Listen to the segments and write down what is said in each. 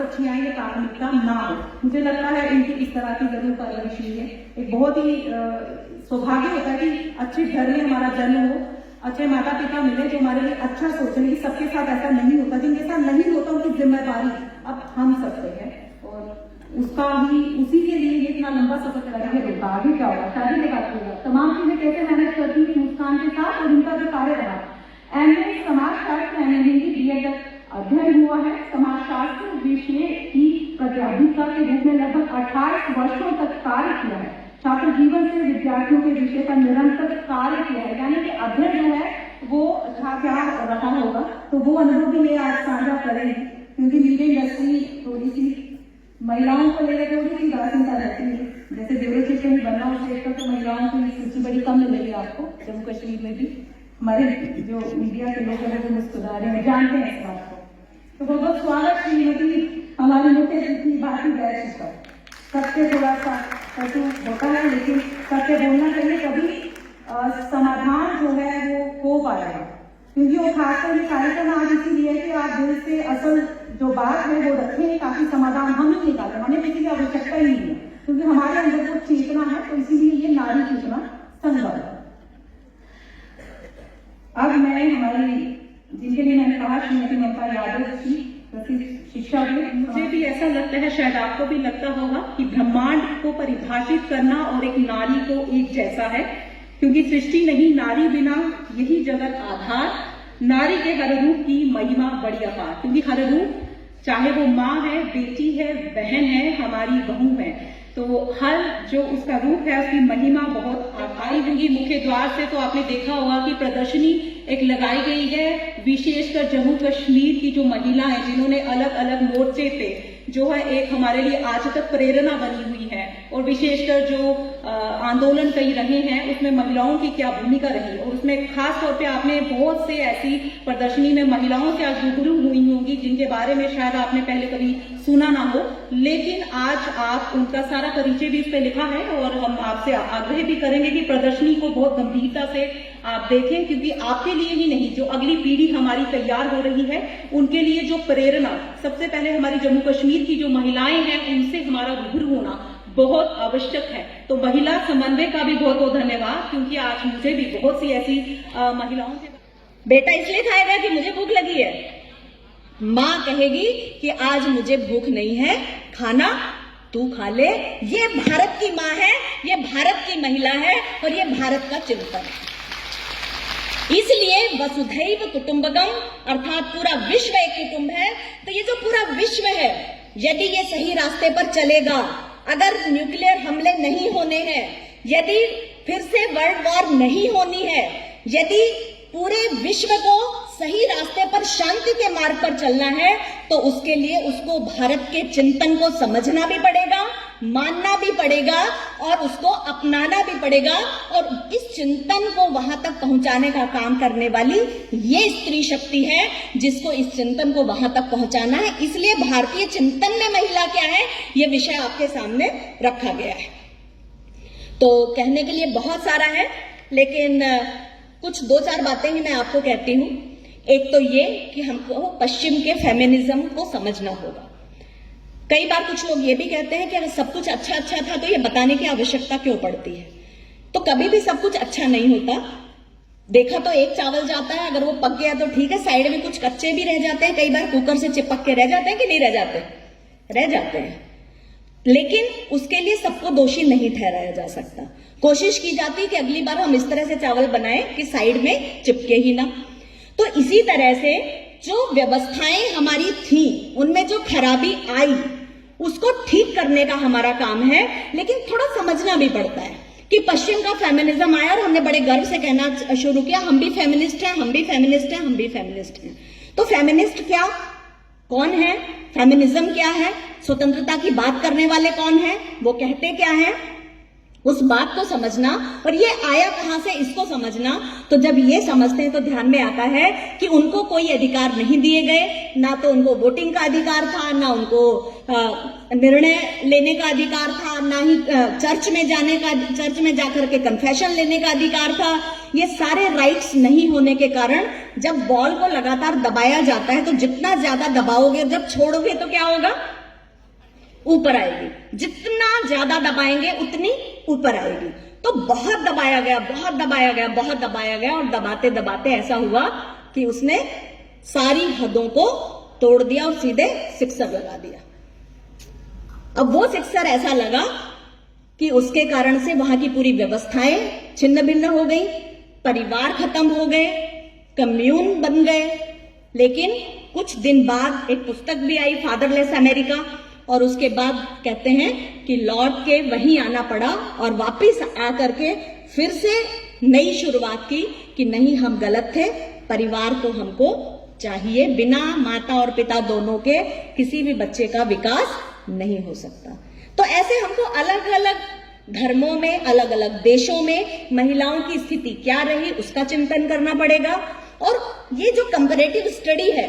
बच्चियां ये प्राथमिकता ना हो। मुझे लगता है इनकी इस तरह की जरूर परवरिश हुई है। एक बहुत ही सौभाग्य होता है कि अच्छे घर में हमारा जन्म हो, अच्छे माता पिता मिले जो हमारे लिए अच्छा सोचें। लेकिन सबके साथ ऐसा नहीं होता, जिनके साथ नहीं होता उनकी जिम्मेदारी अब हम सब पे है और उसका भी उसी के लिए ये इतना लंबा सफर चला रही है। आगे क्या होगा, शादी के बाद होगा, तमाम चीजें कैसे मैनेज करती है मुस्कान के साथ और उनका जो कार्य रहा। एमए समाजशास्त्र हिंदी बीएड अध्ययन हुआ है। समाजशास्त्र विषय की प्राध्यापिका के रूप में लगभग 28 वर्षों तक कार्य किया है। छात्र जीवन से विद्यार्थियों के विषय पर निरंतर कार्य किया है, यानी कि अध्ययन जो है वो क्या रहा होगा, तो वो अनुभव भी मैं आज साझा करेंगे। क्योंकि मीडिया इंडस्ट्री थोड़ी सी महिलाओं को लेकर थोड़ी सी उदासीनता रहती है। जैसे ब्यूरो चीफ कहीं बनना हो स्टेट पर तो महिलाओं की सूची बड़ी कम मिलेगी आपको। जम्मू कश्मीर में भी हमारे जो मीडिया के लोग हैं वो मुस्कुरा रहे हैं, जानते हैं इस बात को। तो बहुत स्वागत श्रीमती हमारी मुख्य अतिथि भारती बैच पर। सबसे थोड़ा सा कटु होता है, लेकिन सबसे बोलना चाहिए, तभी समाधान जो है वो हो पाएगा। क्योंकि वो खासकर ये कार्यक्रम आज इसीलिए है कि आप दिल से असल जो बात है वो रखें, ताकि समाधान हम ही निकालें। हमें किसी की आवश्यकता ही नहीं है, क्योंकि हमारे अंदर वो चेतना है। तो इसीलिए ये नारी चेतना संभव है। अब मैं हमारी जिनके लिए मैंने कहा श्रीमती ममता यादव जी प्रसिद्ध शिक्षाविद, मुझे भी ऐसा लगता है, शायद आपको भी लगता होगा कि ब्रह्मांड को परिभाषित करना और एक नारी को एक जैसा है। क्योंकि सृष्टि नहीं नारी बिना, यही जगत आधार। नारी के हर रूप की महिमा बड़ी अपार। क्योंकि हर रूप, चाहे वो माँ है, बेटी है, बहन है, हमारी बहू है, तो हर जो उसका रूप है उसकी महिमा बहुत आई होगी। मुख्य द्वार से तो आपने देखा होगा कि प्रदर्शनी एक लगाई गई है, विशेषकर जम्मू कश्मीर की जो महिला है जिन्होंने अलग अलग मोर्चे पे जो है एक हमारे लिए आज तक प्रेरणा बनी हुई है। और विशेषकर जो आंदोलन कई रहे हैं उसमें महिलाओं की क्या भूमिका रही, और उसमें खास तौर पे आपने बहुत से ऐसी प्रदर्शनी में महिलाओं से आज रूबरू हुई होंगी जिनके बारे में शायद आपने पहले कभी सुना ना हो, लेकिन आज आप उनका सारा परिचय भी इस पे लिखा है। और हम आपसे आग्रह भी करेंगे कि प्रदर्शनी को बहुत गंभीरता से आप देखें, क्योंकि आपके लिए ही नहीं, जो अगली पीढ़ी हमारी तैयार हो रही है उनके लिए जो प्रेरणा, सबसे पहले हमारी जम्मू कश्मीर की जो महिलाएं हैं उनसे हमारा रूबरू होना बहुत आवश्यक है। तो महिला समन्वय का भी बहुत बहुत धन्यवाद, क्योंकि आज मुझे भी बहुत सी ऐसी महिलाओं से। बेटा इसलिए खाएगा कि मुझे भूख लगी है, माँ कहेगी कि आज मुझे भूख नहीं है, खाना तू खा ले। ये भारत की माँ है, ये भारत की महिला है और ये भारत का चिंतन है। इसलिए वसुधैव कुटुंबकम अर्थात पूरा विश्व एक कुटुंब है। तो ये जो पूरा विश्व है, यदि ये सही रास्ते पर चलेगा, अगर न्यूक्लियर हमले नहीं होने हैं, यदि फिर से वर्ल्ड वॉर नहीं होनी है, यदि पूरे विश्व को सही रास्ते पर शांति के मार्ग पर चलना है, तो उसके लिए उसको भारत के चिंतन को समझना भी पड़ेगा, मानना भी पड़ेगा और उसको अपनाना भी पड़ेगा। और इस चिंतन को वहां तक पहुंचाने का काम करने वाली ये स्त्री शक्ति है जिसको इस चिंतन को वहां तक पहुंचाना है। इसलिए भारतीय चिंतन में महिला क्या है, ये विषय आपके सामने रखा गया है। तो कहने के लिए बहुत सारा है, लेकिन कुछ दो चार बातें ही मैं आपको कहती हूं। एक तो ये कि हमको पश्चिम के फेमिनिज्म को समझना होगा। कई बार कुछ लोग ये भी कहते हैं कि सब कुछ अच्छा अच्छा था तो ये बताने की आवश्यकता क्यों पड़ती है। तो कभी भी सब कुछ अच्छा नहीं होता। देखा तो एक चावल जाता है, अगर वो पक गया तो ठीक है, साइड में कुछ कच्चे भी रह जाते हैं, कई बार कुकर से चिपक के रह जाते हैं कि नहीं रह जाते, रह जाते हैं। लेकिन उसके लिए सबको दोषी नहीं ठहराया जा सकता। कोशिश की जाती है कि अगली बार हम इस तरह से चावल बनाएं कि साइड में चिपके ही ना। तो इसी तरह से जो व्यवस्थाएं हमारी थी उनमें जो खराबी आई उसको ठीक करने का हमारा काम है। लेकिन थोड़ा समझना भी पड़ता है कि पश्चिम का फेमिनिज्म आया और हमने बड़े गर्व से कहना शुरू किया, हम भी फेमिनिस्ट हैं, हम भी फेमिनिस्ट हैं, हम भी फेमिनिस्ट हैं। तो फेमिनिस्ट क्या, कौन है, फेमिनिज्म क्या है, स्वतंत्रता की बात करने वाले कौन है, वो कहते क्या है, उस बात को समझना और ये आया कहां से इसको समझना। तो जब ये समझते हैं तो ध्यान में आता है कि उनको कोई अधिकार नहीं दिए गए, ना तो उनको वोटिंग का अधिकार था, ना उनको निर्णय लेने का अधिकार था, ना ही चर्च में जाकर के कन्फेशन लेने का अधिकार था। ये सारे राइट्स नहीं होने के कारण जब बॉल को लगातार दबाया जाता है तो जितना ज्यादा दबाओगे, जब छोड़ोगे तो क्या होगा, ऊपर आएगी, जितना ज्यादा दबाएंगे उतनी ऊपर आएगी। तो बहुत दबाया गया, बहुत दबाया गया, बहुत दबाया गया, और दबाते दबाते ऐसा हुआ कि उसने सारी हदों को तोड़ दिया और सीधे सिक्सर लगा दिया। अब वो सिक्सर ऐसा लगा कि उसके कारण से वहां की पूरी व्यवस्थाएं छिन्न भिन्न हो गई, परिवार खत्म हो गए, कम्यून बन गए। लेकिन कुछ दिन बाद एक पुस्तक भी आई, फादरलेस अमेरिका, और उसके बाद कहते हैं कि लौट के वहीं आना पड़ा और वापिस आकर के फिर से नई शुरुआत की कि नहीं, हम गलत थे, परिवार को हमको चाहिए, बिना माता और पिता दोनों के किसी भी बच्चे का विकास नहीं हो सकता। तो ऐसे हमको अलग अलग धर्मों में, अलग अलग देशों में महिलाओं की स्थिति क्या रही उसका चिंतन करना पड़ेगा। और ये जो कंपैरेटिव स्टडी है,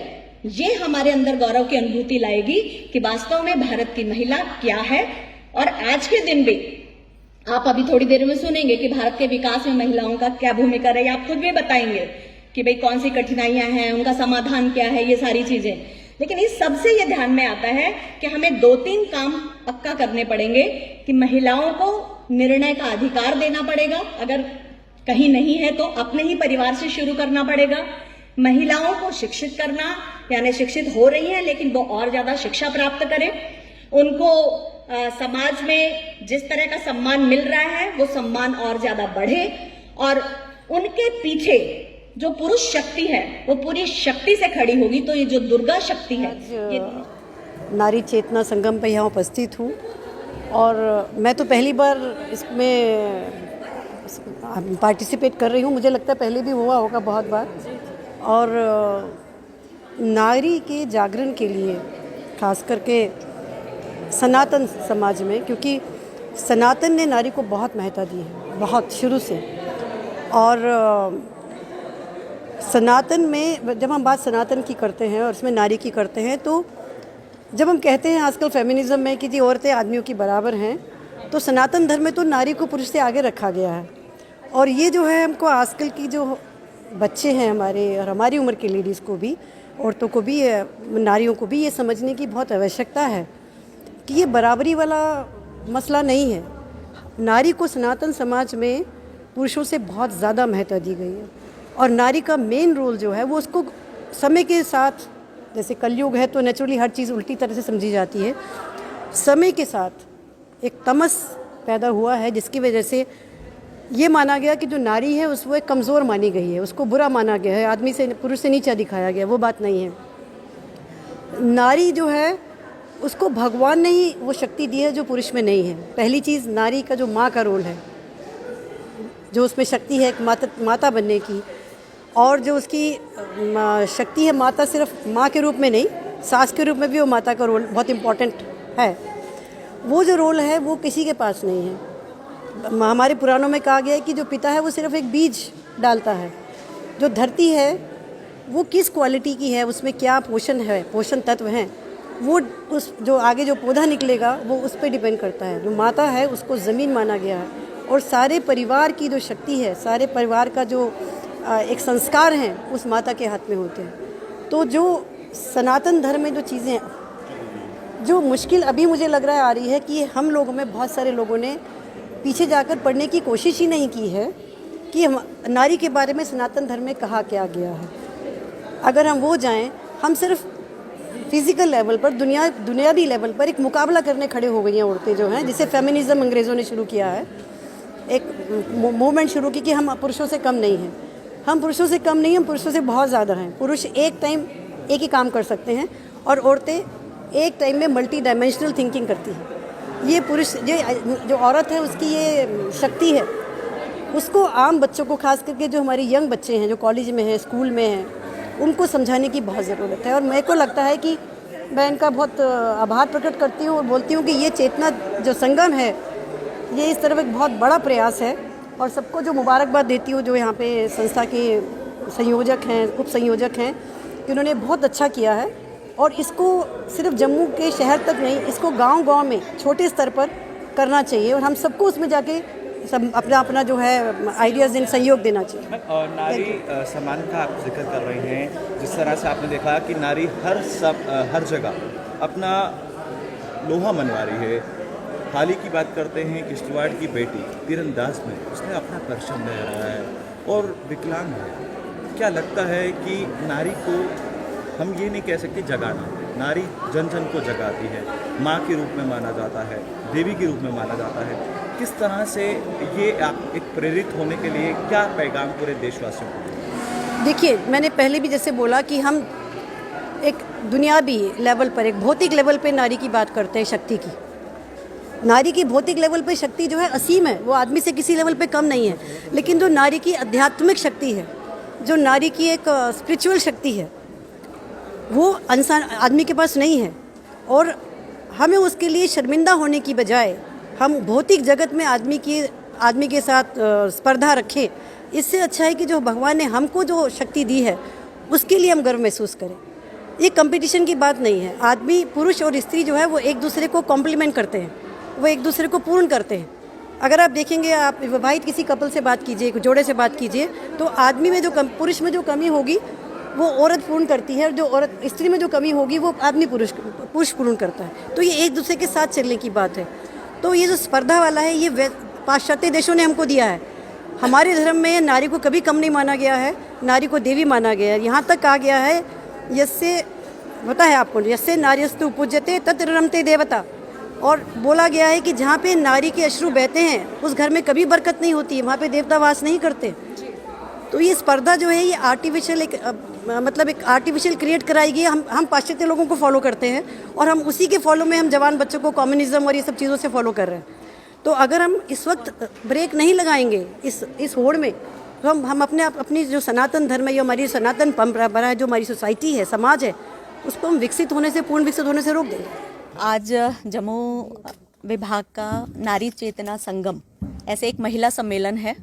ये हमारे अंदर गौरव की अनुभूति लाएगी कि वास्तव में भारत की महिला क्या है। और आज के दिन भी आप अभी थोड़ी देर में सुनेंगे कि भारत के विकास में महिलाओं का क्या भूमिका रही। आप खुद भी बताएंगे कि भाई कौन सी कठिनाइयां हैं, उनका समाधान क्या है, ये सारी चीजें। लेकिन इस सबसे ये ध्यान में आता है कि हमें 2-3 काम पक्का करने पड़ेंगे कि महिलाओं को निर्णय का अधिकार देना पड़ेगा, अगर कहीं नहीं है तो अपने ही परिवार से शुरू करना पड़ेगा। महिलाओं को शिक्षित करना, यानी शिक्षित हो रही हैं लेकिन वो और ज्यादा शिक्षा प्राप्त करें, उनको समाज में जिस तरह का सम्मान मिल रहा है वो सम्मान और ज्यादा बढ़े, और उनके पीछे जो पुरुष शक्ति है वो पूरी शक्ति से खड़ी होगी। तो ये जो दुर्गा शक्ति है, ये नारी चेतना संगम पे यहाँ उपस्थित हूँ, और मैं तो पहली बार इसमें पार्टिसिपेट कर रही हूँ। मुझे लगता है पहले भी हुआ होगा बहुत बार। और नारी के जागरण के लिए खास करके सनातन समाज में, क्योंकि सनातन ने नारी को बहुत महत्व दी है, बहुत शुरू से। और सनातन में जब हम बात सनातन की करते हैं और उसमें नारी की करते हैं, तो जब हम कहते हैं आजकल फेमिनिज्म में कि जी औरतें आदमियों की बराबर हैं, तो सनातन धर्म में तो नारी को पुरुष से आगे रखा गया है। और ये जो है हमको आजकल की जो बच्चे हैं हमारे और हमारी उम्र के लेडीज़ को भी, औरतों को भी, नारियों को भी ये समझने की बहुत आवश्यकता है कि ये बराबरी वाला मसला नहीं है। नारी को सनातन समाज में पुरुषों से बहुत ज़्यादा महत्व दी गई है, और नारी का मेन रोल जो है वो उसको समय के साथ, जैसे कलयुग है तो नेचुरली हर चीज़ उल्टी तरह से समझी जाती है, समय के साथ एक तमस पैदा हुआ है जिसकी वजह से ये माना गया कि जो नारी है उसको एक कमज़ोर मानी गई है, उसको बुरा माना गया है, आदमी से, पुरुष से नीचा दिखाया गया। वो बात नहीं है। नारी जो है उसको भगवान ने ही वो शक्ति दी है जो पुरुष में नहीं है। पहली चीज़, नारी का जो माँ का रोल है, जो उसमें शक्ति है एक माता बनने की, और जो उसकी शक्ति है माता, सिर्फ माँ के रूप में नहीं, सास के रूप में भी वो माता का रोल बहुत इम्पॉर्टेंट है। वो जो रोल है वो किसी के पास नहीं है। हमारे पुराणों में कहा गया है कि जो पिता है वो सिर्फ एक बीज डालता है, जो धरती है वो किस क्वालिटी की है, उसमें क्या पोषण है, पोषण तत्व हैं, वो उस जो आगे जो पौधा निकलेगा वो उस पर डिपेंड करता है। जो माता है उसको ज़मीन माना गया है, और सारे परिवार की जो शक्ति है, सारे परिवार का जो एक संस्कार हैं उस माता के हाथ में होते हैं। तो जो सनातन धर्म में जो चीज़ें, जो मुश्किल अभी मुझे लग रहा है आ रही है कि हम लोगों में बहुत सारे लोगों ने पीछे जाकर पढ़ने की कोशिश ही नहीं की है कि हम नारी के बारे में सनातन धर्म में कहा क्या गया है। अगर हम वो जाएं, हम सिर्फ फिज़िकल लेवल पर, दुनियावी लेवल पर एक मुकाबला करने खड़े हो गई हैं औरतें जो हैं, जिसे फेमिनिज्म अंग्रेज़ों ने शुरू किया है, एक मूवमेंट शुरू की कि हम पुरुषों से कम नहीं हैं। हम पुरुषों से कम नहीं, हम पुरुषों से बहुत ज़्यादा हैं। पुरुष एक टाइम एक ही काम कर सकते हैं, और औरतें एक टाइम में मल्टी डायमेंशनल थिंकिंग करती हैं। ये पुरुष, जो औरत है उसकी ये शक्ति है, उसको आम बच्चों को, खास करके जो हमारे यंग बच्चे हैं, जो कॉलेज में हैं, स्कूल में हैं, उनको समझाने की बहुत ज़रूरत है। और मेरे को लगता है कि मैं इनका बहुत आभार प्रकट करती हूँ और बोलती हूँ कि ये चेतना जो संगम है, ये इस तरफ एक बहुत बड़ा प्रयास है। और सबको जो मुबारकबाद देती हूँ, जो यहाँ पे संस्था के संयोजक हैं, उप संयोजक हैं, कि उन्होंने बहुत अच्छा किया है। और इसको सिर्फ जम्मू के शहर तक नहीं, इसको गांव-गांव में छोटे स्तर पर करना चाहिए, और हम सबको उसमें जाके सब अपना अपना जो है आइडियाज़ इन सहयोग देना चाहिए। और नारी समानता आप जिक्र कर रही हैं, जिस तरह से आपने देखा कि नारी हर जगह अपना लोहा मनवा रही है। हाल ही की बात करते हैं, किश्तवाड़ की बेटी तीरंदाज में उसने अपना परचम लहराया है और विकलांग है। क्या लगता है कि नारी को हम ये नहीं कह सकते जगाना, नारी जन जन को जगाती है, माँ के रूप में माना जाता है, देवी के रूप में माना जाता है। किस तरह से ये आप एक प्रेरित होने के लिए क्या पैगाम पूरे देशवासियों को? देखिए, मैंने पहले भी जैसे बोला कि हम एक दुनियावी लेवल पर, एक भौतिक लेवल पे नारी की बात करते हैं, शक्ति की। नारी की भौतिक लेवल पे शक्ति जो है असीम है, वो आदमी से किसी लेवल पे कम नहीं है। लेकिन जो नारी की आध्यात्मिक शक्ति है, जो नारी की एक स्पिरिचुअल शक्ति है, वो इंसान आदमी के पास नहीं है। और हमें उसके लिए शर्मिंदा होने की बजाय हम भौतिक जगत में आदमी के साथ स्पर्धा रखें। इससे अच्छा है कि जो भगवान ने हमको जो शक्ति दी है उसके लिए हम गर्व महसूस करें। ये कंपटीशन की बात नहीं है। आदमी, पुरुष और स्त्री जो है वो एक दूसरे को कॉम्प्लीमेंट करते हैं, वो एक दूसरे को पूर्ण करते हैं। अगर आप देखेंगे, आप विवाहित किसी कपल से बात कीजिए, जोड़े से बात कीजिए, तो आदमी में जो पुरुष में जो कमी होगी वो औरत पूर्ण करती है, और जो औरत स्त्री में जो कमी होगी वो आदमी पुरुष पूर्ण करता है। तो ये एक दूसरे के साथ चलने की बात है। तो ये जो स्पर्धा वाला है, ये पाश्चात्य देशों ने हमको दिया है। हमारे धर्म में नारी को कभी कम नहीं माना गया है, नारी को देवी माना गया है। यहाँ तक कहा गया है, यस्से, पता है आपको, यस्से नार्यस्तु पूज्यते तत्र रमते देवता। और बोला गया है कि जहाँ पे नारी के अश्रु बहते हैं उस घर में कभी बरकत नहीं होती है, वहाँ पे देवता वास नहीं करते। तो ये स्पर्धा जो है ये आर्टिफिशियल एक आर्टिफिशियल क्रिएट कराई गई। हम पाश्चात्य लोगों को फॉलो करते हैं और हम उसी के फॉलो में हम जवान बच्चों को कम्युनिज्म और ये सब चीज़ों से फॉलो कर रहे हैं। तो अगर हम इस वक्त ब्रेक नहीं लगाएंगे इस होड़ में, तो हम अपनी जो सनातन धर्म है, ये हमारी सनातन परंपरा है, जो हमारी सोसाइटी है, समाज है, उसको हम पूर्ण विकसित होने से रोक देंगे। आज जम्मू विभाग का नारी चेतना संगम ऐसे एक महिला सम्मेलन है।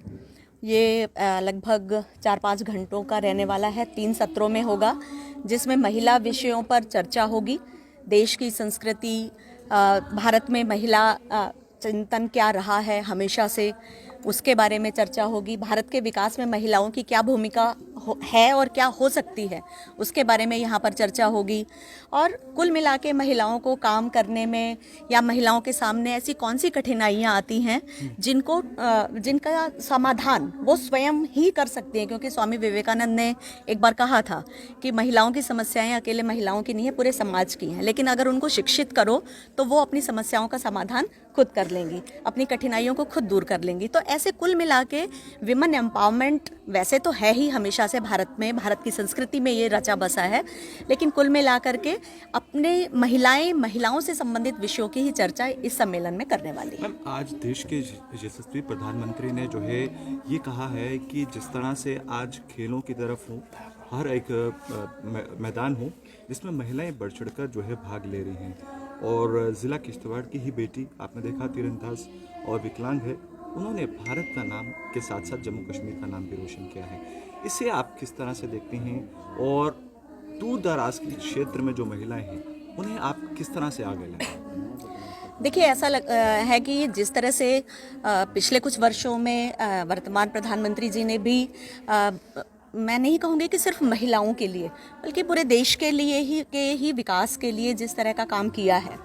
ये लगभग 4-5 घंटों का रहने वाला है, 3 सत्रों में होगा, जिसमें महिला विषयों पर चर्चा होगी। देश की संस्कृति, भारत में महिला चिंतन क्या रहा है हमेशा से, उसके बारे में चर्चा होगी। भारत के विकास में महिलाओं की क्या भूमिका है और क्या हो सकती है, उसके बारे में यहाँ पर चर्चा होगी। और कुल मिला के महिलाओं को काम करने में या महिलाओं के सामने ऐसी कौन सी कठिनाइयाँ आती हैं जिनका समाधान वो स्वयं ही कर सकती हैं। क्योंकि स्वामी विवेकानंद ने एक बार कहा था कि महिलाओं की समस्याएं अकेले महिलाओं की नहीं है, पूरे समाज की हैं। लेकिन अगर उनको शिक्षित करो तो वो अपनी समस्याओं का समाधान खुद कर लेंगी, अपनी कठिनाइयों को खुद दूर कर लेंगी। तो ऐसे कुल मिला के विमेन एम्पावरमेंट वैसे तो है ही हमेशा से भारत की संस्कृति में ये रचा बसा है, लेकिन कुल मिला करके अपने महिलाओं से संबंधित विषयों की ही चर्चा इस सम्मेलन में करने वाली है। आज देश के यशस्वी प्रधानमंत्री ने जो है ये कहा है कि जिस तरह से आज खेलों की तरफ हो, हर एक मैदान हो जिसमें महिलाएं बढ़ चढ़कर जो है भाग ले रही हैं। और ज़िला किश्तवाड़ की ही बेटी आपने देखा तीरंदाज और विकलांग है, उन्होंने भारत का नाम के साथ साथ जम्मू कश्मीर का नाम भी रोशन किया है। इसे आप किस तरह से देखते हैं, और दूर दराज के क्षेत्र में जो महिलाएं हैं उन्हें आप किस तरह से आगे लाएं? देखिए, ऐसा है कि जिस तरह से पिछले कुछ वर्षों में वर्तमान प्रधानमंत्री जी ने भी मैं नहीं कहूँगी कि सिर्फ महिलाओं के लिए बल्कि पूरे देश के लिए ही विकास के लिए जिस तरह का काम किया है,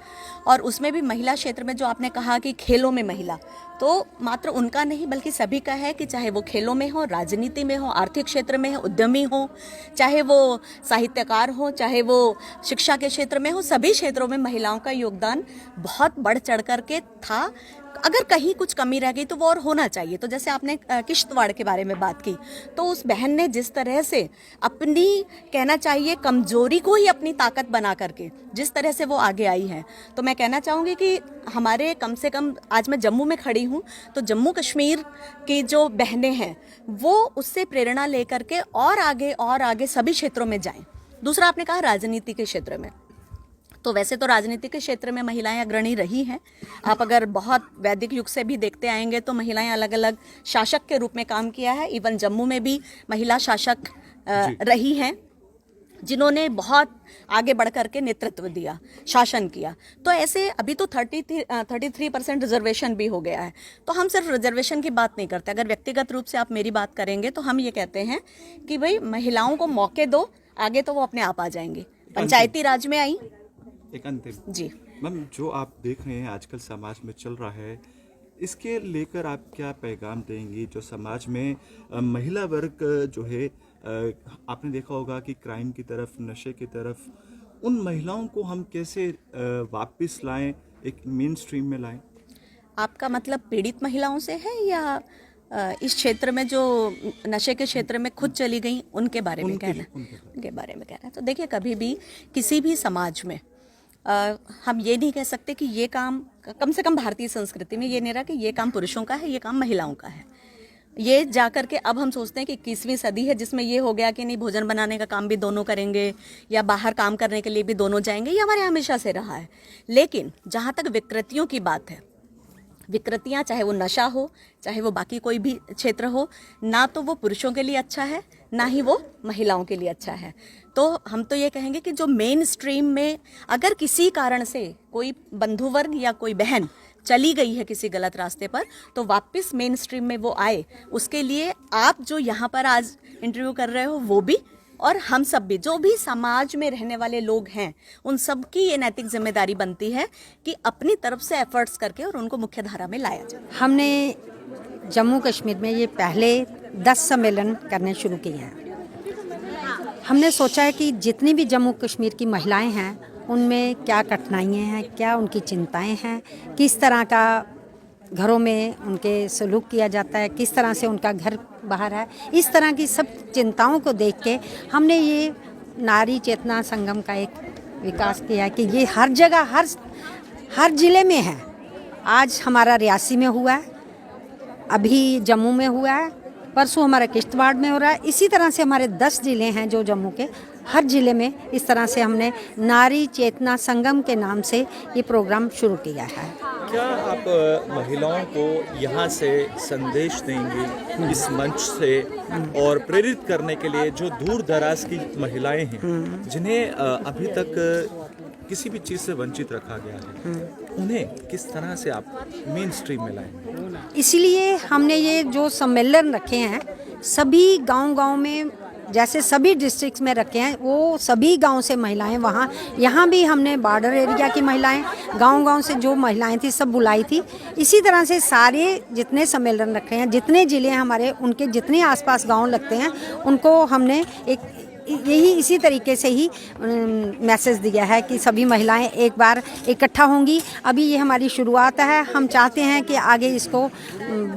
और उसमें भी महिला क्षेत्र में जो आपने कहा कि खेलों में महिला, तो मात्र उनका नहीं बल्कि सभी का है कि चाहे वो खेलों में हो, राजनीति में हो, आर्थिक क्षेत्र में हो, उद्यमी हो, चाहे वो साहित्यकार हो, चाहे वो शिक्षा के क्षेत्र में हो, सभी क्षेत्रों में महिलाओं का योगदान बहुत बढ़ चढ़ करके था। अगर कहीं कुछ कमी रह गई तो वो और होना चाहिए। तो जैसे आपने किश्तवाड़ के बारे में बात की, तो उस बहन ने जिस तरह से अपनी, कहना चाहिए, कमजोरी को ही अपनी ताकत बना करके जिस तरह से वो आगे आई है, तो मैं कहना चाहूँगी कि हमारे कम से कम, आज मैं जम्मू में खड़ी हूँ तो जम्मू कश्मीर की जो बहनें हैं वो उससे प्रेरणा लेकर के और आगे सभी क्षेत्रों में जाएं। दूसरा आपने कहा राजनीति के क्षेत्र में, तो वैसे तो राजनीति के क्षेत्र में महिलाएं अग्रणी रही हैं। आप अगर बहुत वैदिक युग से भी देखते आएंगे तो महिलाएं अलग अलग शासक के रूप में काम किया है। इवन जम्मू में भी महिला शासक रही हैं जिन्होंने बहुत आगे बढ़ करके नेतृत्व दिया, शासन किया। तो ऐसे अभी तो 33% रिजर्वेशन भी हो गया है। तो हम सिर्फ रिजर्वेशन की बात नहीं करते, अगर व्यक्तिगत रूप से आप मेरी बात करेंगे तो हम ये कहते हैं कि भाई महिलाओं को मौके दो, आगे तो वो अपने आप आ जाएंगी। पंचायती राज में आई एक अंतिम जी। मैम, जो आप देख रहे हैं आजकल समाज में चल रहा है, इसके लेकर आप क्या पैगाम देंगी? जो समाज में महिला वर्ग जो है, आपने देखा होगा कि क्राइम की तरफ, नशे की तरफ, उन महिलाओं को हम कैसे वापस लाएं, एक मेन स्ट्रीम में लाएं? आपका मतलब पीड़ित महिलाओं से है या इस क्षेत्र में जो नशे के क्षेत्र में खुद चली गई उनके बारे में कहना? उनके बारे में कहना। तो देखिए, कभी भी किसी भी समाज में हम ये नहीं कह सकते कि ये काम, कम से कम भारतीय संस्कृति में ये नहीं रहा कि ये काम पुरुषों का है, ये काम महिलाओं का है। ये जा करके अब हम सोचते हैं कि 21वीं सदी है जिसमें ये हो गया कि नहीं, भोजन बनाने का काम भी दोनों करेंगे या बाहर काम करने के लिए भी दोनों जाएंगे। ये हमारे हमेशा से रहा है। लेकिन जहाँ तक विकृतियों की बात है, विकृतियाँ चाहे वो नशा हो, चाहे वो बाकी कोई भी क्षेत्र हो, ना तो वो पुरुषों के लिए अच्छा है, ना ही वो महिलाओं के लिए अच्छा है। तो हम तो ये कहेंगे कि जो मेन स्ट्रीम में अगर किसी कारण से कोई बंधु वर्ग या कोई बहन चली गई है किसी गलत रास्ते पर, तो वापस मेन स्ट्रीम में वो आए। उसके लिए आप जो यहाँ पर आज इंटरव्यू कर रहे हो वो भी, और हम सब भी, जो भी समाज में रहने वाले लोग हैं, उन सब की ये नैतिक जिम्मेदारी बनती है कि अपनी तरफ से एफर्ट्स करके और उनको मुख्य धारा में लाया जाए। हमने जम्मू कश्मीर में ये पहले 10 सम्मेलन करने शुरू किए हैं। हमने सोचा है कि जितनी भी जम्मू कश्मीर की महिलाएं हैं, उनमें क्या कठिनाइयाँ हैं, क्या उनकी चिंताएं हैं, किस तरह का घरों में उनके सलूक किया जाता है, किस तरह से उनका घर बाहर है, इस तरह की सब चिंताओं को देख के हमने ये नारी चेतना संगम का एक विकास किया है कि ये हर जगह, हर ज़िले में है। आज हमारा रियासी में हुआ है, अभी जम्मू में हुआ है, परसों हमारा किश्तवाड़ में हो रहा है। इसी तरह से हमारे 10 ज़िले हैं जो जम्मू के, हर ज़िले में इस तरह से हमने नारी चेतना संगम के नाम से ये प्रोग्राम शुरू किया है। क्या आप महिलाओं को यहाँ से संदेश देंगे इस मंच से, और प्रेरित करने के लिए जो दूर दराज की महिलाएं हैं जिन्हें अभी तक किसी भी चीज़ से वंचित रखा गया है, उन्हें किस तरह से आप मेन स्ट्रीम में लाएंगे? इसीलिए हमने ये जो सम्मेलन रखे हैं, सभी गांव-गांव में, जैसे सभी डिस्ट्रिक्ट्स में रखे हैं, वो सभी गांव से महिलाएं वहाँ, यहाँ भी हमने बॉर्डर एरिया की महिलाएं, गांव-गांव से जो महिलाएं थी सब बुलाई थी। इसी तरह से सारे जितने सम्मेलन रखे हैं, जितने ज़िले हैं हमारे, उनके जितने आसपास गांव लगते हैं, उनको हमने इसी तरीके से ही मैसेज दिया है कि सभी महिलाएं एक बार इकट्ठा होंगी। अभी ये हमारी शुरुआत है, हम चाहते हैं कि आगे इसको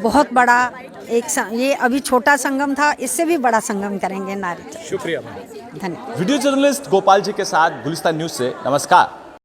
बहुत बड़ा ये अभी छोटा संगम था, इससे भी बड़ा संगम करेंगे नारी। शुक्रिया, धन्यवाद। वीडियो जर्नलिस्ट गोपाल जी के साथ गुलिस्तान न्यूज़ से नमस्कार।